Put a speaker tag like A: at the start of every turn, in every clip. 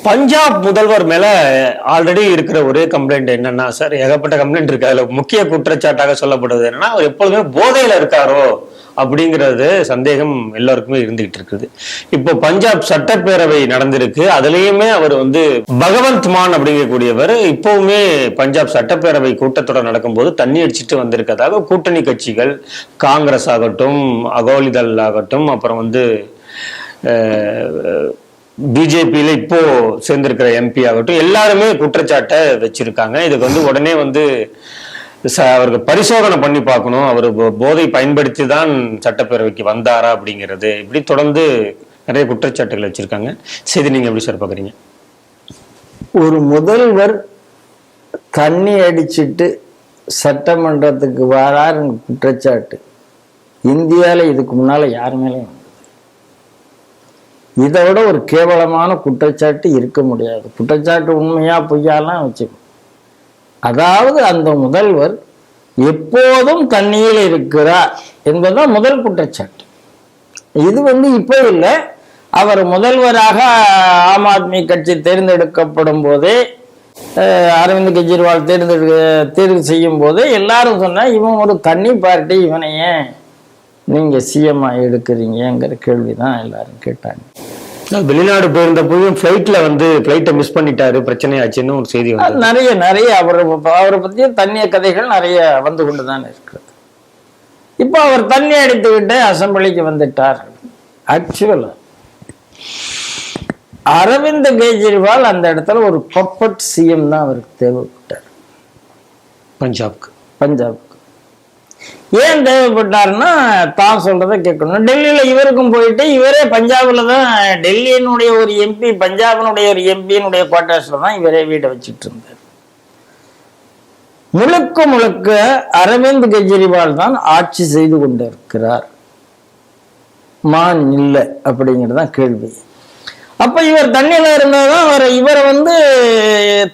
A: பஞ்சாப் முதல்வர் மேல ஆல்ரெடி இருக்கிற ஒரே கம்ப்ளைண்ட் என்னன்னா, சார் ஏகப்பட்ட கம்ப்ளைண்ட் இருக்கு. அதுல முக்கிய குற்றச்சாட்டாக சொல்லப்படுவது என்னன்னா, அவர் எப்பொழுதுமே போதையில இருக்காரோ அப்படிங்கிறது சந்தேகம் எல்லாருக்குமே இருந்துகிட்டு இருக்குது. இப்போ பஞ்சாப் சட்டப்பேரவை நடந்திருக்கு. அதுலயுமே அவர் பகவந்த் மான் அப்படிங்கக்கூடியவர் இப்பவுமே பஞ்சாப் சட்டப்பேரவை கூட்டத்தொடர் நடக்கும்போது தண்ணி அடிச்சுட்டு வந்திருக்கதாக கூட்டணி கட்சிகள், காங்கிரஸ் ஆகட்டும், அகாலிதள் ஆகட்டும், அப்புறம் பிஜேபியில இப்போ சேர்ந்திருக்கிற எம்பி ஆகட்டும், எல்லாருமே குற்றச்சாட்டை வச்சிருக்காங்க. இதுக்கு உடனே அவருக்கு பரிசோதனை பண்ணி பார்க்கணும், அவர் போதை பயன்படுத்தி தான் சட்டப்பேரவைக்கு வந்தாரா அப்படிங்கிறது, இப்படி தொடர்ந்து நிறைய குற்றச்சாட்டுகள் வச்சிருக்காங்க. சரி, நீங்க எப்படி சார் பாக்குறீங்க?
B: ஒரு முதல்வர் தண்ணி அடிச்சுட்டு சட்டமன்றத்துக்கு வராரு குற்றச்சாட்டு இந்தியால இதுக்கு முன்னால யாரு மேலே இதை விட ஒரு கேவலமான குற்றச்சாட்டு இருக்க முடியாது. குற்றச்சாட்டு உண்மையா பொய்யாலாம் வச்சுக்கணும். அதாவது அந்த முதல்வர் எப்போதும் தண்ணியில் இருக்கிறார் என்பதுதான் முதல் குற்றச்சாட்டு. இது இப்போ இல்லை, அவர் முதல்வராக ஆம் ஆத்மி கட்சி தேர்ந்தெடுக்கப்படும் போதே, அரவிந்த் கெஜ்ரிவால் தேர்வு செய்யும் போதே எல்லாரும் சொன்னா இவன் ஒரு தண்ணி பார்ட்டி, இவனை ஏன் நீங்க சிஎம் எடுக்கிறீங்கிற கேள்விதான் எல்லாரும் கேட்டாங்க.
A: வெளிநாடு போயிருந்த போதும் ஃபிளைட்டை மிஸ் பண்ணிட்டாரு, பிரச்சனை ஆச்சுன்னு ஒரு செய்தி
B: நிறைய அவரை பத்திய தண்ணிய கதைகள் நிறைய வந்து கொண்டுதான் இருக்கிறது. இப்போ அவர் தண்ணி அடித்து விட்டு அசம்பிளிக்கு வந்துட்டார். ஆக்சுவலா அரவிந்த் கெஜ்ரிவால் அந்த இடத்துல ஒரு பப்பட் சிஎம் தான் அவருக்கு தேவைப்பட்டார். பஞ்சாப்க்கு ஏன் தேவைப்பட்டாருன்னா, தான் சொல்றதை கேட்கணும். டெல்லியில இவருக்கும் போயிட்டு இவரே பஞ்சாப்ல தான், டெல்லியினுடைய ஒரு எம்பி, பஞ்சாபினுடைய ஒரு எம்பியினுடைய குவார்டர்ஸ்ல தான் இவரே வீட்டை வச்சுட்டு இருந்தார். முழுக்க அரவிந்த் கெஜ்ரிவால் தான் ஆட்சி செய்து கொண்டிருக்கிறார், மான் இல்லை அப்படிங்கிறதான் கேள்வி. அப்ப இவர் தண்ணியில இருந்தாதான் இவரை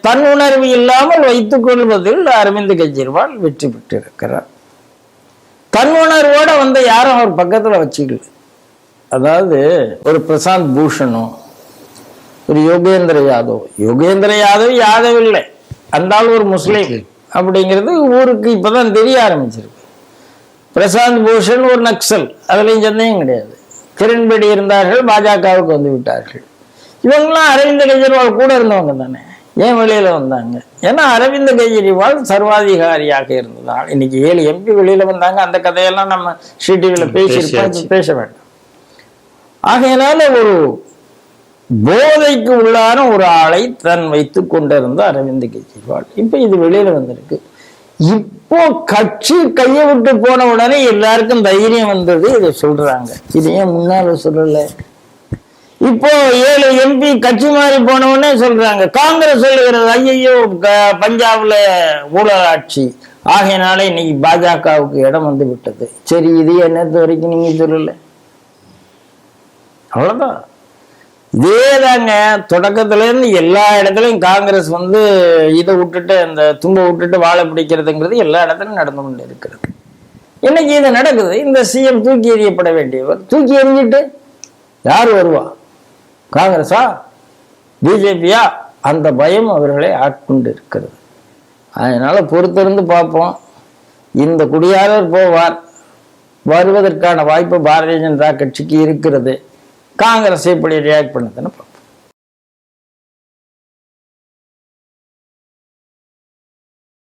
B: தன்னுணர்வு இல்லாமல் வைத்துக் கொள்வதில் அரவிந்த் கெஜ்ரிவால் வெற்றி பெற்று இருக்கிறார். தன்னுணர்வோட யாரும் அவர் பக்கத்துல வச்சுக்கல. அதாவது ஒரு பிரசாந்த் பூஷனும் ஒரு யோகேந்திர யாதவ் யாதவ் இல்லை, அந்த ஆள் ஒரு முஸ்லீம் அப்படிங்கிறது ஊருக்கு இப்பதான் தெரிய ஆரம்பிச்சிருக்கு. பிரசாந்த் பூஷன் ஒரு நக்சல், அதுலயும் சந்தேகம் கிடையாது. கிரண்பேடி இருந்தார்கள், பாஜகவுக்கு வந்து விட்டார்கள். இவங்கெல்லாம் அரவிந்த் கெஜ்ரிவால் கூட இருந்தவங்க தானே, ஏன் வெளியில வந்தாங்க? ஏன்னா அரவிந்த் கெஜ்ரிவால் சர்வாதிகாரியாக இருந்ததால் இன்னைக்கு 7 எம்பி வெளியில வந்தாங்க. அந்த கதையெல்லாம் நம்ம ஸ்ரீடிவில பேச வேண்டாம். ஆகையினால ஒரு போதைக்கு உள்ளான ஒரு ஆளை தன் வைத்துக் கொண்டிருந்த அரவிந்த் கெஜ்ரிவால் இப்ப இது வெளியில வந்திருக்கு. இப்போ கட்சி கையை விட்டு போன உடனே எல்லாருக்கும் தைரியம் வந்தது, இதை சொல்றாங்க. இது ஏன் முன்னால சொல்லல? இப்போ 7 எம்பி கட்சி மாறி போன உடனே சொல்றாங்க. காங்கிரஸ் சொல்லுகிறது, ஐயோ பஞ்சாப்ல ஊழல் ஆட்சி, ஆகையினால இன்னைக்கு பாஜகவுக்கு இடம் வந்து விட்டது. சரி, இது என்னது வரைக்கும் நீங்க சொல்லல, அவ்வளவுதான். இதேதாங்க தொடக்கத்துல இருந்து எல்லா இடத்துலயும் காங்கிரஸ் இதை விட்டுட்டு, அந்த தும்ப விட்டுட்டு வாழை பிடிக்கிறதுங்கிறது எல்லா இடத்துலயும் நடந்து கொண்டு இருக்கிறது. இன்னைக்கு இது நடக்குது. இந்த சிஎம் தூக்கி எறியப்பட வேண்டியவர் தூக்கி எறிஞ்சிட்டு யார் வருவா? காங்கிரஸா, பிஜேபியா? அந்த பயம் அவர்களை ஆட்கொண்டு இருக்கிறது. அதனால பொறுத்திருந்து பார்ப்போம். இந்த குடியாரர் போவார், வருவதற்கான வாய்ப்பு பாரதிய ஜனதா கட்சிக்கு இருக்கிறது. காங்கிரஸ் எப்படி ரியாக்ட் பண்ணுதுன்னு பார்ப்போம்.